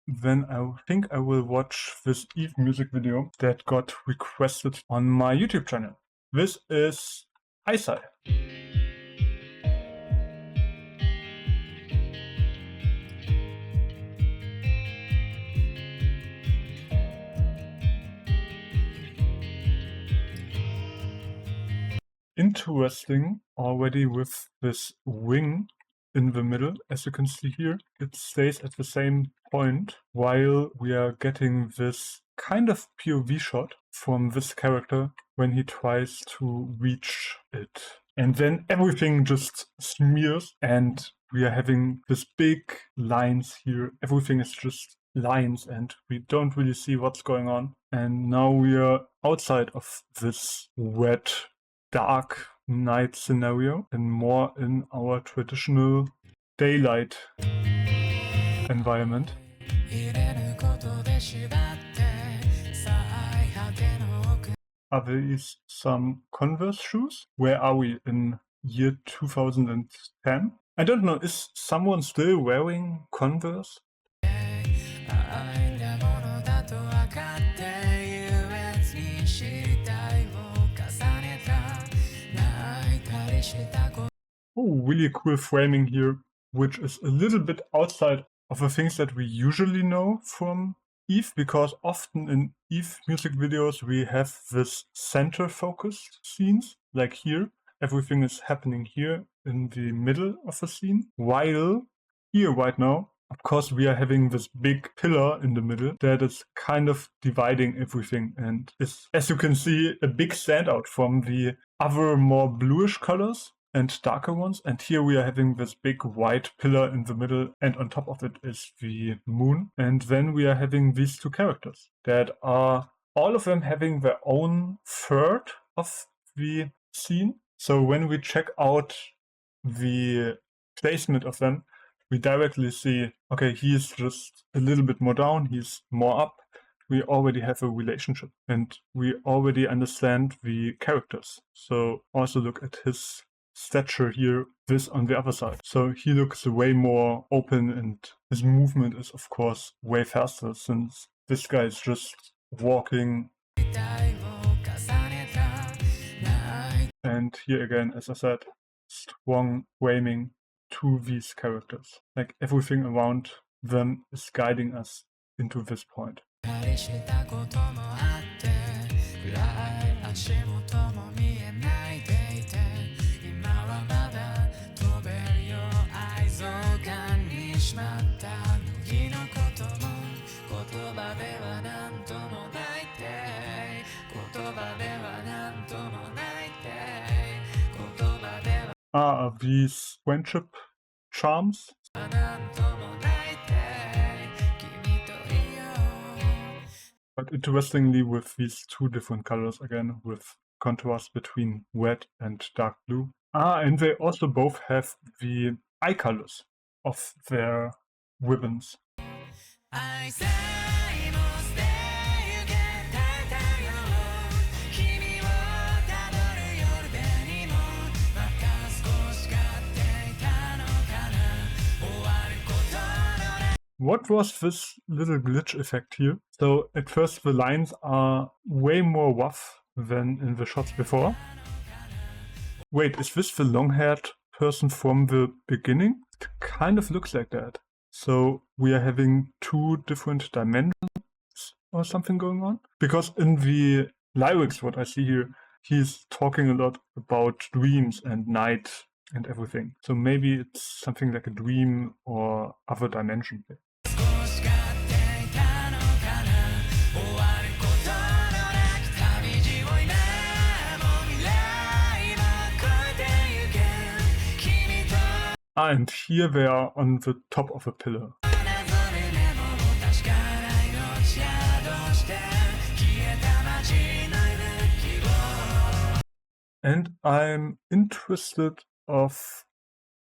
then I think I will watch this Eve music video that got requested on my YouTube channel. This is Aisai. Interesting already with this wing in the middle. As you can see here, it stays at the same point while we are getting this kind of POV shot from this character when he tries to reach it. And then everything just smears and we are having this big lines here. Everything is just lines and we don't really see what's going on. And now we are outside of this wet dark night scenario and more in our traditional daylight environment. Are these some Converse shoes? Where are we in year 2010? I don't know, is someone still wearing Converse? Oh, really cool framing here, which is a little bit outside of the things that we usually know from Eve, because often in Eve music videos we have this center focused scenes, like here. Everything is happening here in the middle of the scene, while here right now, of course, we are having this big pillar in the middle that is kind of dividing everything and is, as you can see, a big standout from the other more bluish colors and darker ones. And here we are having this big white pillar in the middle, and on top of it is the moon. And then we are having these two characters that are all of them having their own third of the scene. So when we check out the placement of them, we directly see, okay, he's just a little bit more down, he's more up. We already have a relationship and we already understand the characters. So also look at his stature here, this on the other side. So he looks way more open and his movement is of course way faster since this guy is just walking. And here again, as I said, strong framing to these characters. Like everything around them is guiding us into this point. Are these friendship charms? But interestingly, with these two different colors again, with contrast between red and dark blue. And they also both have the eye colors of their ribbons. What was this little glitch effect here? So at first the lines are way more rough than in the shots before. Wait, is this the long-haired person from the beginning? It kind of looks like that. So we are having two different dimensions or something going on? Because in the lyrics, what I see here, he's talking a lot about dreams and night and everything. So maybe it's something like a dream or other dimension. And here they are on the top of a pillar. And I'm interested of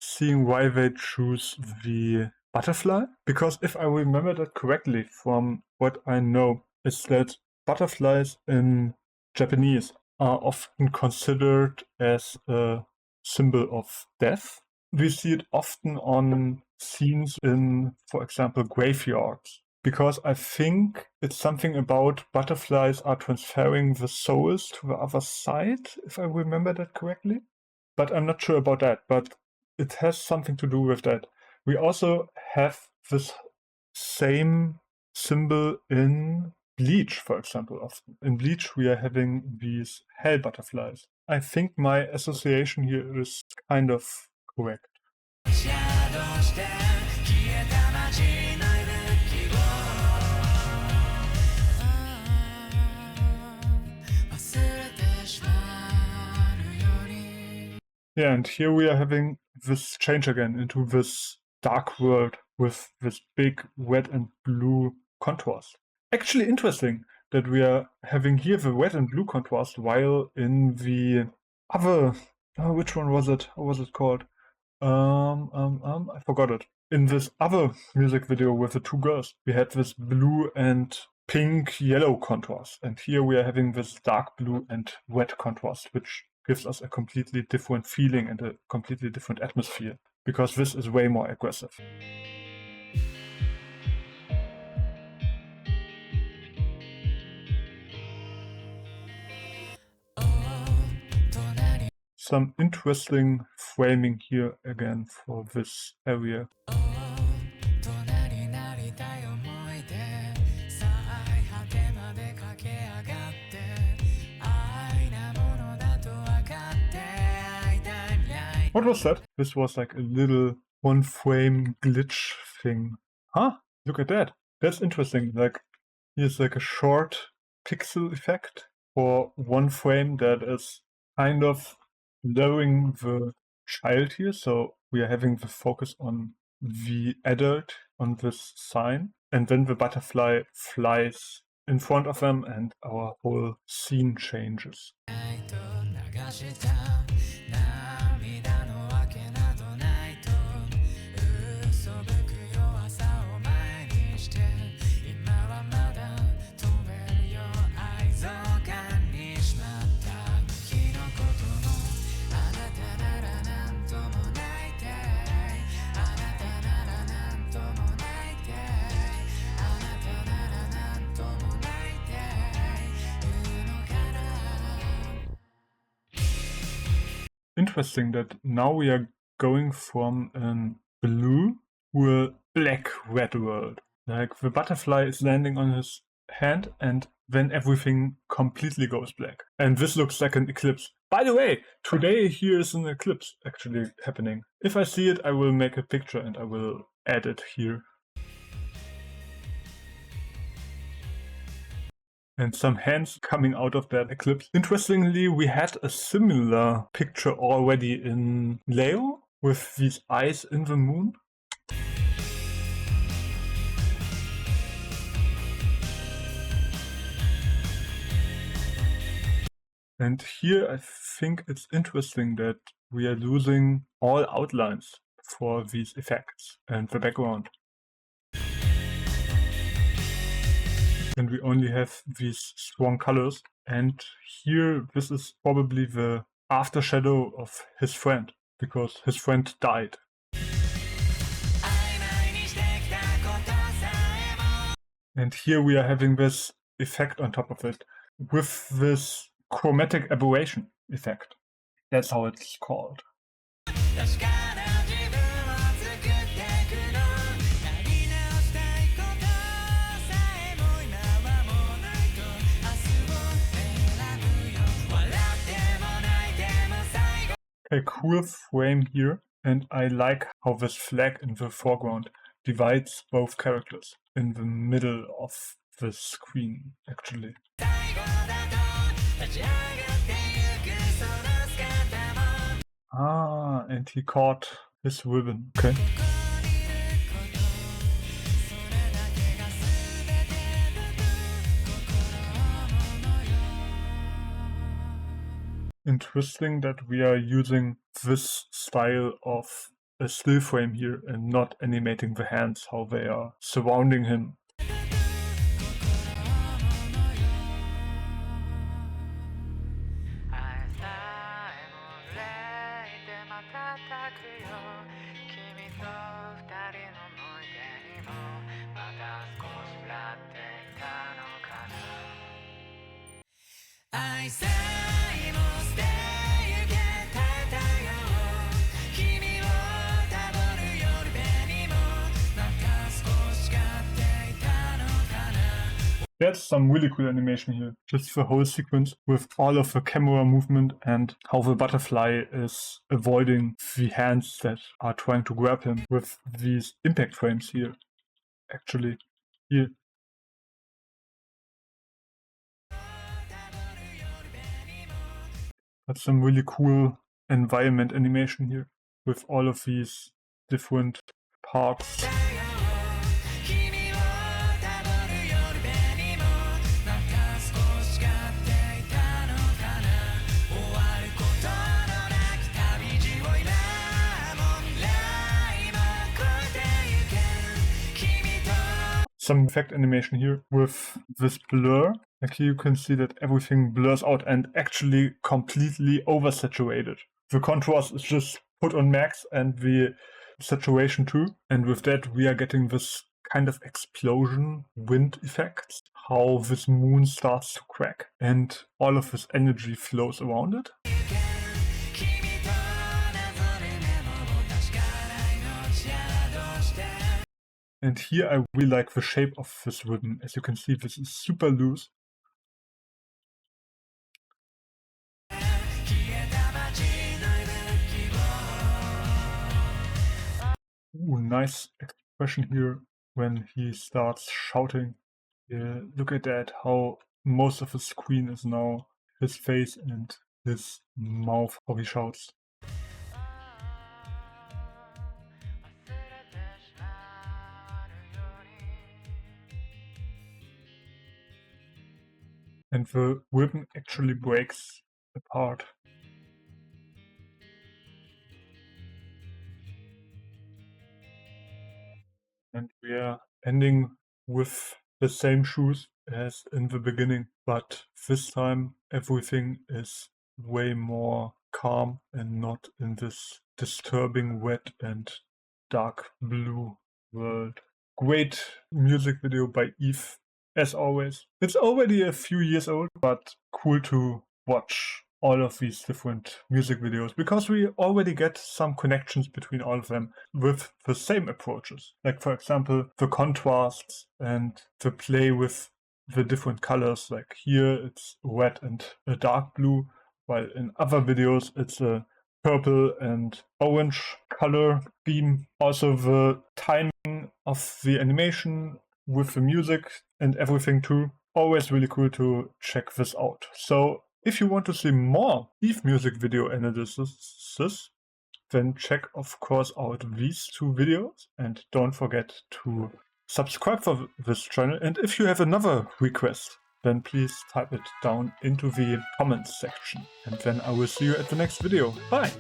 seeing why they choose the butterfly, because if I remember that correctly from what I know, is that butterflies in Japanese are often considered as a symbol of death. We see it often on scenes in, for example, graveyards because I think it's something about butterflies are transferring the souls to the other side, if I remember that correctly. But I'm not sure about that, but it has something to do with that. We also have this same symbol in Bleach, for example. Often. In Bleach, we are having these hell butterflies. I think my association here is kind of correct. Yeah, and here we are having this change again into this dark world with this big red and blue contrast. Actually interesting that we are having here the red and blue contrast while in the other, which one was it? How was it called? I forgot it. In this other music video with the two girls, we had this blue and pink yellow contrast. And here we are having this dark blue and red contrast, which gives us a completely different feeling and a completely different atmosphere, because this is way more aggressive. Some interesting framing here again for this area. What was that? This was like a little one frame glitch thing. Huh? Look at that. That's interesting. Like, here's like a short pixel effect for one frame that is kind of lowering the child here. So we are having the focus on the adult on this sign. And then the butterfly flies in front of them and our whole scene changes. Interesting that now we are going from a blue to a black-red world. Like the butterfly is landing on his hand and then everything completely goes black. And this looks like an eclipse. By the way, today here is an eclipse actually happening. If I see it, I will make a picture and I will add it here. And some hands coming out of that eclipse. Interestingly, we had a similar picture already in Leo with these eyes in the moon. And here I think it's interesting that we are losing all outlines for these effects and the background. And we only have these strong colors. And here, this is probably the after shadow of his friend, because his friend died. And here we are having this effect on top of it, with this chromatic aberration effect. That's how it's called. A cool frame here, and I like how this flag in the foreground divides both characters in the middle of the screen, actually. Ah, and he caught his ribbon. Okay. Interesting that we are using this style of a still frame here and not animating the hands, how they are surrounding him. There's some really cool animation here. Just the whole sequence with all of the camera movement and how the butterfly is avoiding the hands that are trying to grab him with these impact frames here. Actually, here. That's some really cool environment animation here with all of these different parts. Some effect animation here with this blur. Actually, you can see that everything blurs out and actually completely oversaturated. The contrast is just put on max and the saturation too. And with that, we are getting this kind of explosion wind effect. How this moon starts to crack and all of this energy flows around it. And here I really like the shape of this ribbon. As you can see, this is super loose. Ooh, nice expression here when he starts shouting. Yeah, look at that, how most of the screen is now his face and his mouth, how he shouts. And the ribbon actually breaks apart. And we are ending with the same shoes as in the beginning, but this time everything is way more calm and not in this disturbing red and dark blue world. Great music video by Eve, as always. It's already a few years old, but cool to watch all of these different music videos because we already get some connections between all of them with the same approaches. Like, for example, the contrasts and the play with the different colors. Like here it's red and a dark blue, while in other videos it's a purple and orange color scheme. Also the timing of the animation with the music and everything too. Always really cool to check this out. So if you want to see more Eve music video analysis, then check of course out these two videos and don't forget to subscribe for this channel. And if you have another request, then please type it down into the comments section. And then I will see you at the next video. Bye!